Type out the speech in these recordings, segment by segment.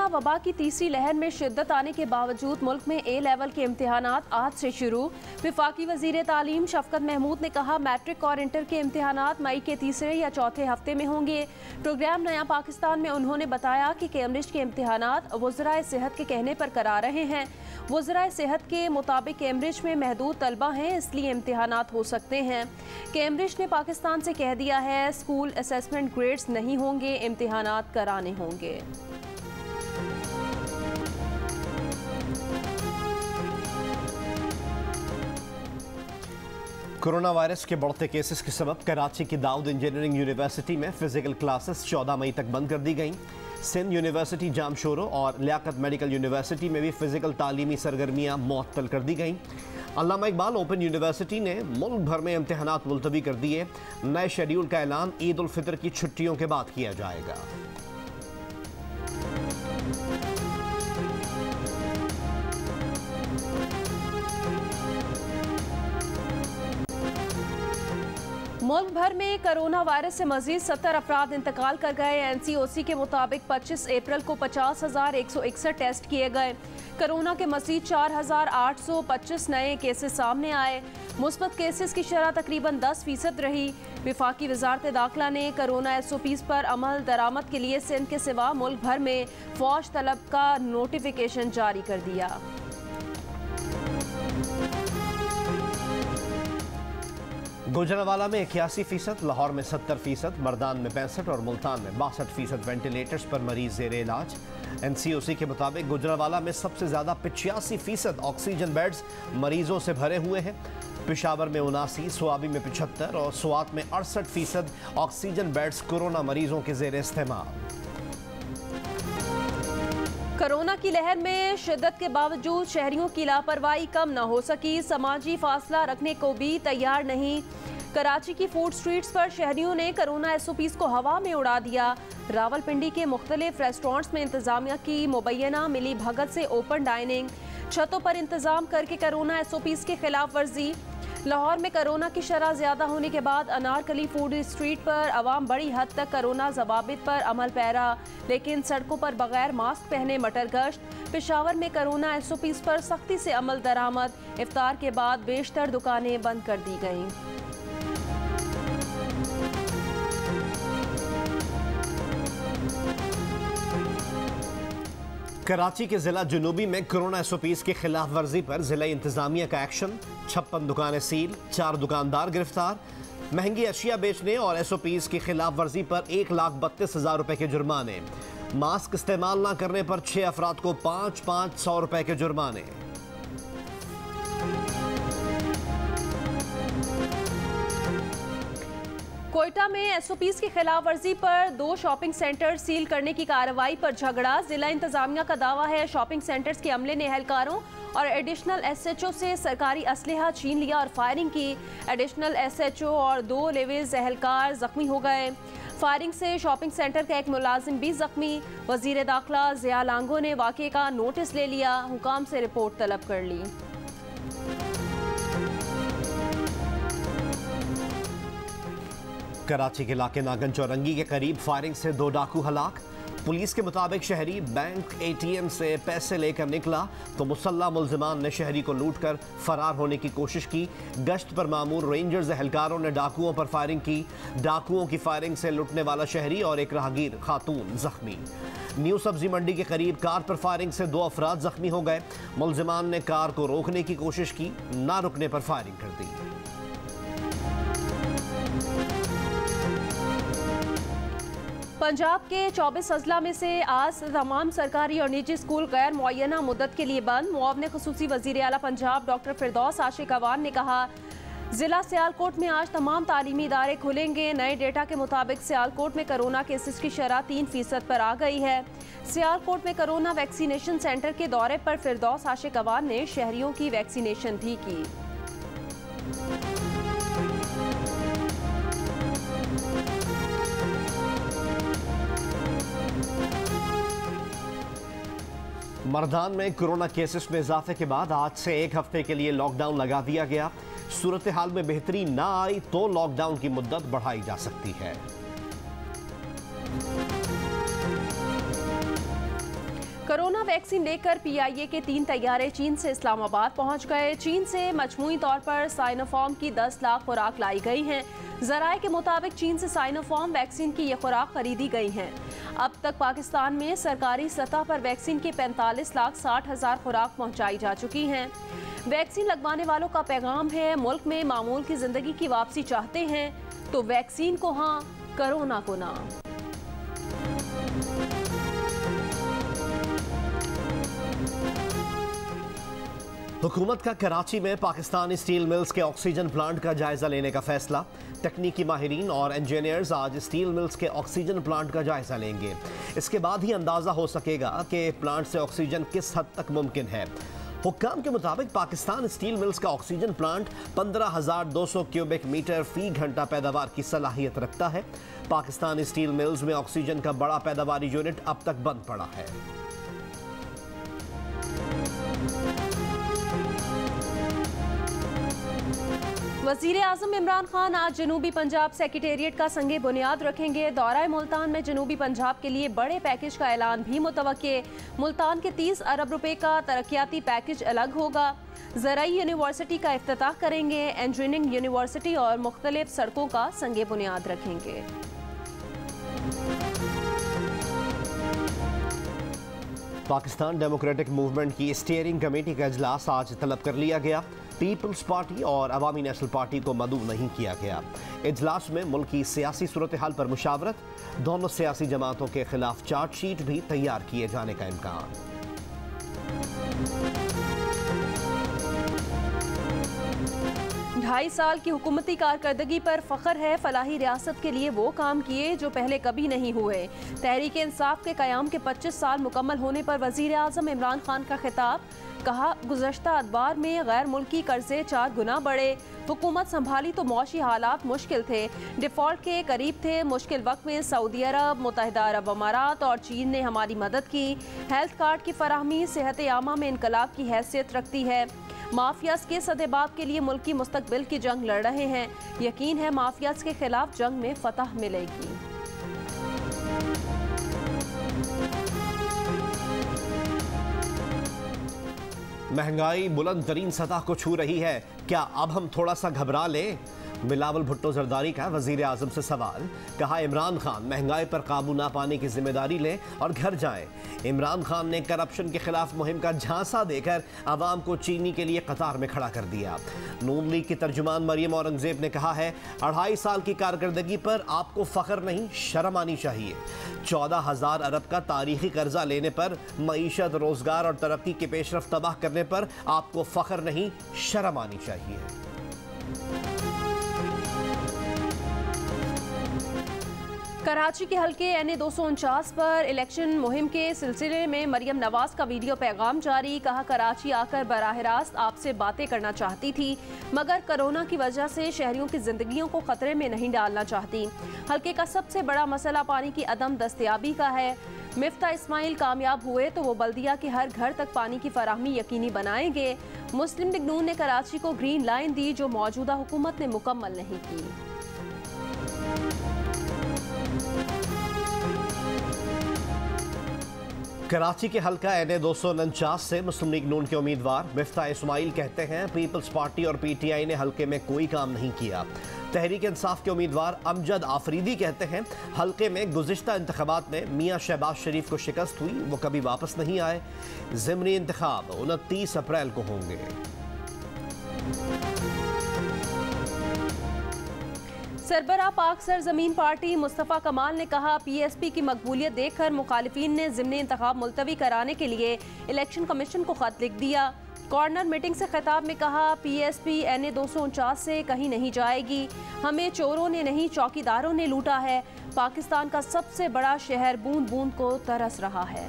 वबा की तीसरी लहर में शिद्दत आने के बावजूद मुल्क में ए लेवल के इम्तिहानात आज से शुरू। वफाकी वजीर तालीम शफकत महमूद ने कहा मैट्रिक और इंटर के इम्तिहानात मई के तीसरे या चौथे हफ्ते में होंगे। प्रोग्राम नया पाकिस्तान में उन्होंने बताया कि कैम्ब्रिज के इम्तिहानात वज़राए सेहत के कहने पर करा रहे हैं। वज़राए सेहत के मुताबिक कैम्ब्रिज में महदूद तलबा हैं, इसलिए इम्तिहानात हो सकते हैं। कैम्ब्रिज ने पाकिस्तान से कह दिया है स्कूल असेसमेंट ग्रेड्स नहीं होंगे, इम्तिहानात कराने होंगे। कोरोना वायरस के बढ़ते केसेस के सबब कराची की दाऊद इंजीनियरिंग यूनिवर्सिटी में फिजिकल क्लासेस 14 मई तक बंद कर दी गईं। सिंध यूनिवर्सिटी जामशोरो और लियाकत मेडिकल यूनिवर्सिटी में भी फिजिकल तालीमी सरगर्मियां मुअत्तल कर दी गईं। अल्लामा इकबाल ओपन यूनिवर्सिटी ने मुल्क भर में इम्तिहानात मुलतवी कर दिए। नए शेड्यूल का ऐलान ईद उल फितर की छुट्टियों के बाद किया जाएगा। मुल्क भर में कोरोना वायरस से मजीद 70 अफराद इंतकाल कर गए। NCOC के मुताबिक 25 अप्रैल को 50,161 टेस्ट किए गए। कोरोना के मजीद 4,825 नए केसेस सामने आए। मुस्बत केसेस की शरह तकरीबन 10% रही। वफाकी वजारत दाखिला ने कोरोना SOPs पर अमल दरामद के लिए सिंध के सिवा मुल्क भर में फौज तलब का नोटिफिकेशन जारी कर दिया। गुजरांवाला में 81%, लाहौर में 70%, मर्दान में 65% और मुल्तान में 62% वेंटिलेटर्स पर मरीज जेर इलाज। NCOC के मुताबिक गुजरांवाला में सबसे ज्यादा 85% ऑक्सीजन बेड्स मरीजों से भरे हुए हैं। पेशावर में 79, स्वाबी में 75 और स्वात में 68% ऑक्सीजन बेड्स कोरोना मरीजों के जेर इस्तेमाल। कोरोना की लहर में शिद्दत के बावजूद शहरियों की लापरवाही कम न हो सकी। समाजी फासला रखने को भी तैयार नहीं। कराची की फूड स्ट्रीट्स पर शहरियों ने कोरोना SOPs को हवा में उड़ा दिया। रावलपिंडी के मुख्तलिफ रेस्टोरेंट्स में इंतजामिया की मुबैना मिली भगत से ओपन डाइनिंग, छतों पर इंतजाम करके कोरोना SOPs के खिलाफ वर्जी। लाहौर में कोरोना की शरह ज्यादा होने के बाद अनारकली फूड स्ट्रीट पर अवाम बड़ी हद तक कोरोना ज़वाबित पर अमल पैरा, लेकिन सड़कों पर बगैर मास्क पहने मटर गश्त। पेशावर में कोरोना SOPs पर सख्ती से अमल दरामद। इफ्तार के बाद बेशतर दुकानें बंद कर दी गईं। कराची के जिला जुनूबी में कोरोना SOPs की खिलाफ वर्जी पर जिला इंतजामिया का एक्शन। 56 दुकानें सील, 4 दुकानदार गिरफ्तार। महंगी अशिया बेचने और SOPs की खिलाफ वर्जी पर 1,32,000 रुपए के जुर्माने। मास्क इस्तेमाल न करने पर 6 अफराद को 500 रुपए के जुर्माने। कोयटा में SOPs की खिलाफ वर्जी पर 2 शॉपिंग सेंटर सील करने की कार्रवाई पर झगड़ा। जिला इंतजामिया का दावा है शॉपिंग सेंटर्स के अमले ने एहलकारों और एडिशनल SHO से सरकारी असलहा छीन लिया और फायरिंग की। एडिशनल SHO और 2 लेविज एहलकार जख्मी हो गए। फायरिंग से शॉपिंग सेंटर का एक मुलाजिम भी जख्मी। वजीर दाखिला ज़िया लांगो ने वाक़े का नोटिस ले लिया, हुकाम से रिपोर्ट तलब कर ली। कराची के इलाके नागन चौरंगी के करीब फायरिंग से 2 डाकू हलाक। पुलिस के मुताबिक शहरी बैंक ATM से पैसे लेकर निकला तो मुसल्ला मुल्जिमान ने शहरी को लूटकर फरार होने की कोशिश की। गश्त पर मामूर रेंजर्स एहलकारों ने डाकुओं पर फायरिंग की। डाकुओं की फायरिंग से लुटने वाला शहरी और एक राहगीर खातून जख्मी। न्यू सब्जी मंडी के करीब कार पर फायरिंग से 2 अफराद जख्मी हो गए। मुल्जिमान ने कार को रोकने की कोशिश की, ना रुकने पर फायरिंग कर दी। पंजाब के 24 अजला में से आज तमाम सरकारी और निजी स्कूल गैर मुअय्यना मुद्दत के लिए बंद। मुआवने खुसूसी वज़ीर आला पंजाब डॉक्टर फिरदौस आशिक अवान ने कहा जिला सियालकोट में आज तमाम तालीमी इदारे खुलेंगे। नए डेटा के मुताबिक सियालकोट में कोरोना केसेस की शरह 3% पर आ गई है। सियालकोट में कोरोना वैक्सीनेशन सेंटर के दौरे पर फिरदौस आशिक अवान ने शहरियों की वैक्सीनेशन भी की। मर्दान में कोरोना केसेस में इजाफे के बाद आज से 1 हफ्ते के लिए लॉकडाउन लगा दिया गया। सूरत हाल में बेहतरी ना आई तो लॉकडाउन की मुद्दत बढ़ाई जा सकती है। कोरोना वैक्सीन लेकर PIA के 3 तैयारे चीन से इस्लामाबाद पहुंच गए। चीन से मजमूई तौर पर साइनोफार्म की 10 लाख खुराक लाई गई हैं। जराए के मुताबिक चीन से साइनोफार्म वैक्सीन की ये खुराक खरीदी गई हैं। अब तक पाकिस्तान में सरकारी सतह पर वैक्सीन की 45,60,000 खुराक पहुंचाई जा चुकी हैं। वैक्सीन लगवाने वालों का पैगाम है, मुल्क में मामूल की जिंदगी की वापसी चाहते हैं तो वैक्सीन को हाँ, कोरोना को ना। हुकूमत का कराची में पाकिस्तानी स्टील मिल्स के ऑक्सीजन प्लांट का जायजा लेने का फैसला। तकनीकी माहिरीन और इंजीनियर्स आज स्टील मिल्स के ऑक्सीजन प्लांट का जायजा लेंगे। इसके बाद ही अंदाजा हो सकेगा कि प्लांट से ऑक्सीजन किस हद तक मुमकिन है। हुक्काम के मुताबिक पाकिस्तान स्टील मिल्स का ऑक्सीजन प्लांट 15,200 क्यूबिक मीटर फी घंटा पैदावार की सलाहियत रखता है। पाकिस्तान स्टील मिल्स में ऑक्सीजन का बड़ा पैदावारी यूनिट अब तक बंद पड़ा है। वज़ीर आज़म इमरान खान आज जनूबी पंजाब सेक्रेटेरिएट का संगे बुनियाद रखेंगे। दौरा मुल्तान में जनूबी पंजाब के लिए बड़े पैकेज का ऐलान भी मुतवक्के। मुल्तान के 30 अरब रुपए का तरक्याती पैकेज अलग होगा। ज़राई यूनिवर्सिटी का इफ्तिताह करेंगे। इंजीनियरिंग यूनिवर्सिटी और मुख्तलिफ सड़कों का संगे बुनियाद रखेंगे। पाकिस्तान डेमोक्रेटिक मूवमेंट की स्टीयरिंग कमेटी का इजलास आज तलब कर लिया गया। पीपल्स पार्टी और अवामी नेशनल पार्टी को मदऊ नहीं किया गया। इजलास में मुल्क की सियासी सूरत हाल पर मुशावरत, दोनों सियासी जमातों के खिलाफ चार्जशीट भी तैयार किए जाने का इम्कान। ढाई साल की हुकूमती कारकर्दगी पर फख्र है। फलाही रियासत के लिए वो काम किए जो पहले कभी नहीं हुए। तहरीक इंसाफ के क़याम के 25 साल मुकम्मल होने पर वज़ीर आज़म इमरान खान का खिताब। कहा, गुज़श्ता अदवार में गैर मुल्की कर्जे 4 गुना बढ़े। हुकूमत संभाली तो मौशी हालात मुश्किल थे, डिफ़ॉल्ट के करीब थे। मुश्किल वक्त में सऊदी अरब, मुत्तहिदा अरब अमारात और चीन ने हमारी मदद की। हेल्थ कार्ड की फराहमी सेहत आमा में इनकलाब की हैसियत रखती है। माफियाज के सदेबाब के लिए मुल्क की मुस्तकबिल की जंग लड़ रहे हैं। यकीन है माफियाज के खिलाफ जंग में फतह मिलेगी। महंगाई बुलंद तरीन सतह को छू रही है, क्या अब हम थोड़ा सा घबरा लें? बिलावल भुट्टो जरदारी का वजीर आजम से सवाल। कहा, इमरान खान महंगाई पर काबू ना पाने की जिम्मेदारी लें और घर जाएं। इमरान खान ने करप्शन के खिलाफ मुहिम का झांसा देकर आवाम को चीनी के लिए कतार में खड़ा कर दिया। नून लीग की तर्जुमान मरियम औरंगजेब ने कहा है, 2.5 साल की कारकर्दगी पर आपको फख्र नहीं, शर्म आनी चाहिए। 14,000 अरब का तारीखी कर्जा लेने पर, मईशत, रोजगार और तरक्की की पेशरफ तबाह करने पर आपको फख्र नहीं, शर्म आनी चाहिए। कराची के हल्के NA 249 पर इलेक्शन मुहिम के सिलसिले में मरियम नवाज का वीडियो पैगाम जारी। कहा, कराची आकर बराह रास्त आपसे बातें करना चाहती थी, मगर कोरोना की वजह से शहरियों की जिंदगियों को खतरे में नहीं डालना चाहती। हल्के का सबसे बड़ा मसला पानी की अदम दस्तयाबी का है। मिफ्ता इस्माइल कामयाब हुए तो वो बल्दिया के हर घर तक पानी की फराहमी यकीनी बनाएंगे। मुस्लिम लीग नून ने कराची को ग्रीन लाइन दी, जो मौजूदा हुकूमत ने मुकम्मल नहीं की। कराची के हल्का NA 249 से मुस्लिम लीग नून के उम्मीदवार मिफ्ता इस्माइल कहते हैं, पीपल्स पार्टी और PTI ने हल्के में कोई काम नहीं किया। तहरीक इंसाफ के उम्मीदवार अमजद आफरीदी कहते हैं, हल्के में गुज़िश्ता इंतखाबात में मियाँ शहबाज शरीफ को शिकस्त हुई, वो कभी वापस नहीं आए। ज़िमनी इंतखाब 29 अप्रैल को होंगे। सरबराह पाक सरजमीन पार्टी मुस्तफ़ा कमाल ने कहा, PSP की मकबूलियत देखकर मुखालिफिन ने ज़िमनी इंतखाब मुलतवी कराने के लिए इलेक्शन कमीशन को खत लिख दिया। कॉर्नर मीटिंग से खिताब में कहा, PSP NA 249 से कहीं नहीं जाएगी। हमें चोरों ने नहीं, चौकीदारों ने लूटा है। पाकिस्तान का सबसे बड़ा शहर बूंद बूंद को तरस रहा है।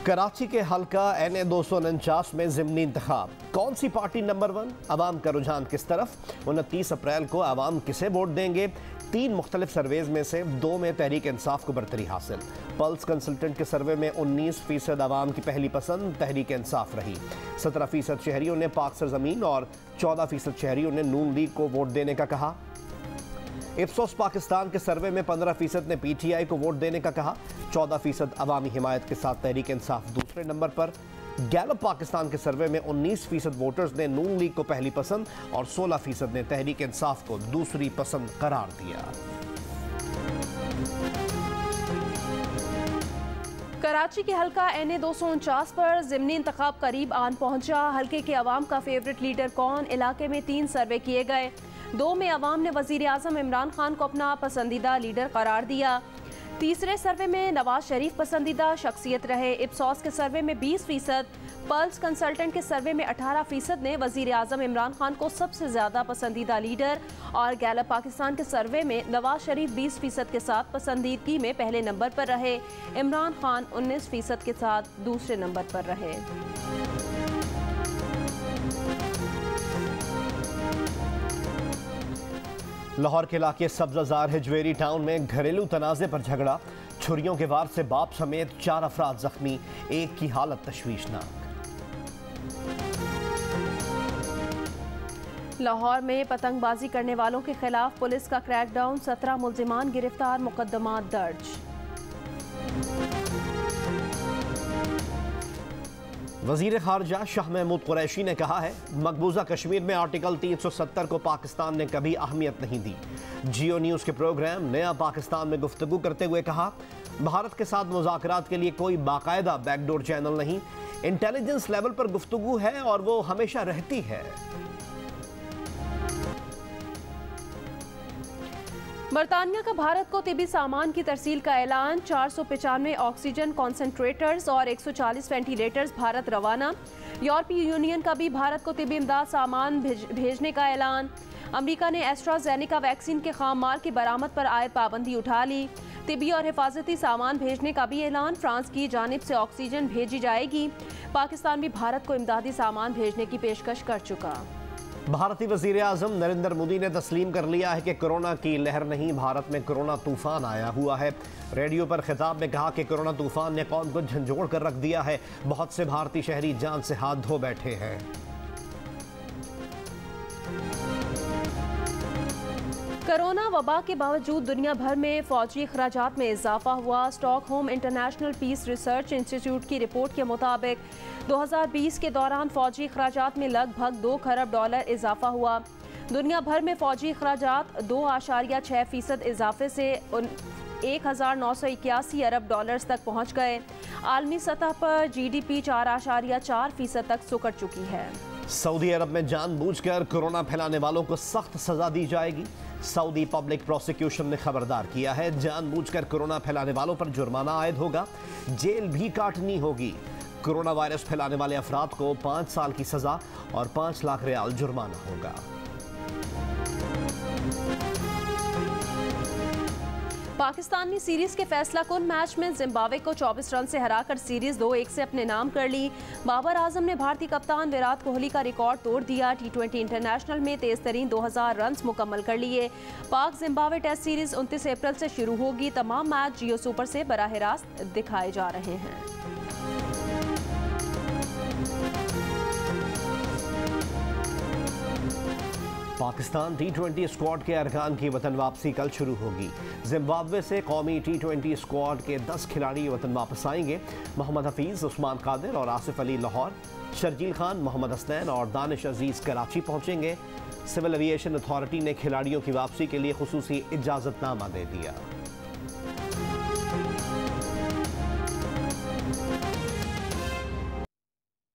कराची के हल्का NA 249 में ज़िमनी इंतखाब, कौन सी पार्टी नंबर 1? आवाम का रुझान किस तरफ? 29 अप्रैल को आवाम किसे वोट देंगे? 3 मुख्तलिफ सर्वेज में से 2 में तहरीक इंसाफ को बरतरी हासिल। पल्स कंसल्टेंट के सर्वे में 19% आवाम की पहली पसंद तहरीक इंसाफ रही। 17% शहरियों ने पाक सरजमीन और 14% शहरियों ने नून लीग को वोट देने का कहा। इप्सोस पाकिस्तान के सर्वे में 15% ने PTI को वोट देने का कहा। 14% अवामी हिमायत के साथ तहरीक इंसाफ दूसरे नंबर पर। गैलप पाकिस्तान के सर्वे में 19% वोटर्स ने नून लीग को पहली पसंद और 16% ने तहरीक इंसाफ को दूसरी पसंद करार दिया। कराची के हल्का NA 249 पर ज़िमनी इंतखाब करीब आन पहुंचा। हल्के के अवाम का फेवरेट लीडर कौन? इलाके में 3 सर्वे किए गए। 2 में अवाम ने वज़ीर आज़म इमरान खान को अपना पसंदीदा लीडर करार दिया। तीसरे सर्वे में नवाज शरीफ पसंदीदा शख्सियत रहे। इप्सॉस के सर्वे में 20%, पल्स कंसल्टेंट के सर्वे में 18% ने वज़ीर आज़म इमरान खान को सबसे ज़्यादा पसंदीदा लीडर और गैलप पाकिस्तान के सर्वे में नवाज शरीफ 20% के साथ पसंदीदगी में पहले नंबर पर रहे। इमरान खान 19% के साथ दूसरे नंबर पर रहे। लाहौर के इलाके सब्ज़ाज़ार हिजवेरी टाउन में घरेलू तनाज़े पर झगड़ा। छुरियों के वार से बाप समेत 4 अफराद जख्मी, एक की हालत तशवीशनाक। लाहौर में पतंगबाजी करने वालों के खिलाफ पुलिस का क्रैकडाउन, 17 मुल्जिमान गिरफ्तार, मुकदमा दर्ज। वज़ीर ख़ारजा शाह महमूद कुरैशी ने कहा है, मकबूजा कश्मीर में आर्टिकल 370 को पाकिस्तान ने कभी अहमियत नहीं दी। जियो न्यूज़ के प्रोग्राम नया पाकिस्तान में गुफ्तगू करते हुए कहा, भारत के साथ मुज़ाकरात के लिए कोई बाकायदा बैकडोर चैनल नहीं, इंटेलिजेंस लेवल पर गुफ्तगू है और वो हमेशा रहती है। बरतानिया का भारत को तिबी सामान की तरसील का ऐलान। 495 ऑक्सीजन कॉन्सेंट्रेटर्स और 140 वेंटिलेटर्स भारत रवाना। यूरोपीय यूनियन का भी भारत को तिबी इमदाद सामान भेजने का ऐलान। अमेरिका ने एस्ट्राजेनेका वैक्सीन के खाम माल की बरामद पर आयद पाबंदी उठा ली। तिबी और हिफाजती सामान भेजने का भी ऐलान। फ्रांस की जानिब से ऑक्सीजन भेजी जाएगी। पाकिस्तान भी भारत को इमदादी सामान भेजने की पेशकश कर चुका। भारतीय वज़ीर आज़म नरेंद्र मोदी ने तस्लीम कर लिया है कि कोरोना की लहर नहीं, भारत में कोरोना तूफान आया हुआ है। रेडियो पर खिताब में कहा कि कोरोना तूफान ने कौम को झंझोड़ कर रख दिया है। बहुत से भारतीय शहरी जान से हाथ धो बैठे हैं। कोरोना वबा के बावजूद दुनिया भर में फौजी अखराजात में इजाफा हुआ। Stockholm International Peace Research Institute की रिपोर्ट के मुताबिक 2020 के दौरान फौजी अखराजात में लगभग $2 खरब इजाफा हुआ। दुनिया भर में फौजी अखराजात 2.6% इजाफे से 1,981 अरब डॉलर्स तक पहुँच गए। आलमी सतह पर GDP 4.4% तक सुकड़ चुकी है। सऊदी अरब में जानबूझकर कोरोना फैलाने वालों को सख्त सजा दी जाएगी। सऊदी पब्लिक प्रोसिक्यूशन ने खबरदार किया है, जानबूझकर कोरोना फैलाने वालों पर जुर्माना आयद होगा, जेल भी काटनी होगी। कोरोना वायरस फैलाने वाले अफराद को 5 साल की सजा और 5 लाख रियाल जुर्माना होगा। पाकिस्तान ने सीरीज के फैसला कुन मैच में जिम्बाब्वे को 24 रन से हराकर सीरीज 2-1 से अपने नाम कर ली। बाबर आजम ने भारतीय कप्तान विराट कोहली का रिकॉर्ड तोड़ दिया। T20 इंटरनेशनल में तेज तरीन 2000 रन मुकम्मल कर लिए। पाक जिम्बाब्वे टेस्ट सीरीज 29 अप्रैल से शुरू होगी। तमाम मैच जियो सुपर से बराह रास्त दिखाए जा रहे हैं। पाकिस्तान T20 स्क्वाड के अरकान की वतन वापसी कल शुरू होगी। जिम्बाब्वे से कौमी T20 स्क्वाड के 10 खिलाड़ी वतन वापस आएंगे। मोहम्मद हफीज़, उस्मान कादिर और आसिफ अली लाहौर, शर्जील खान, मोहम्मद हसनैन और दानिश अजीज़ कराची पहुंचेंगे। सिविल एविएशन अथॉरिटी ने खिलाड़ियों की वापसी के लिए खुसूसी इजाज़तनामा दे दिया।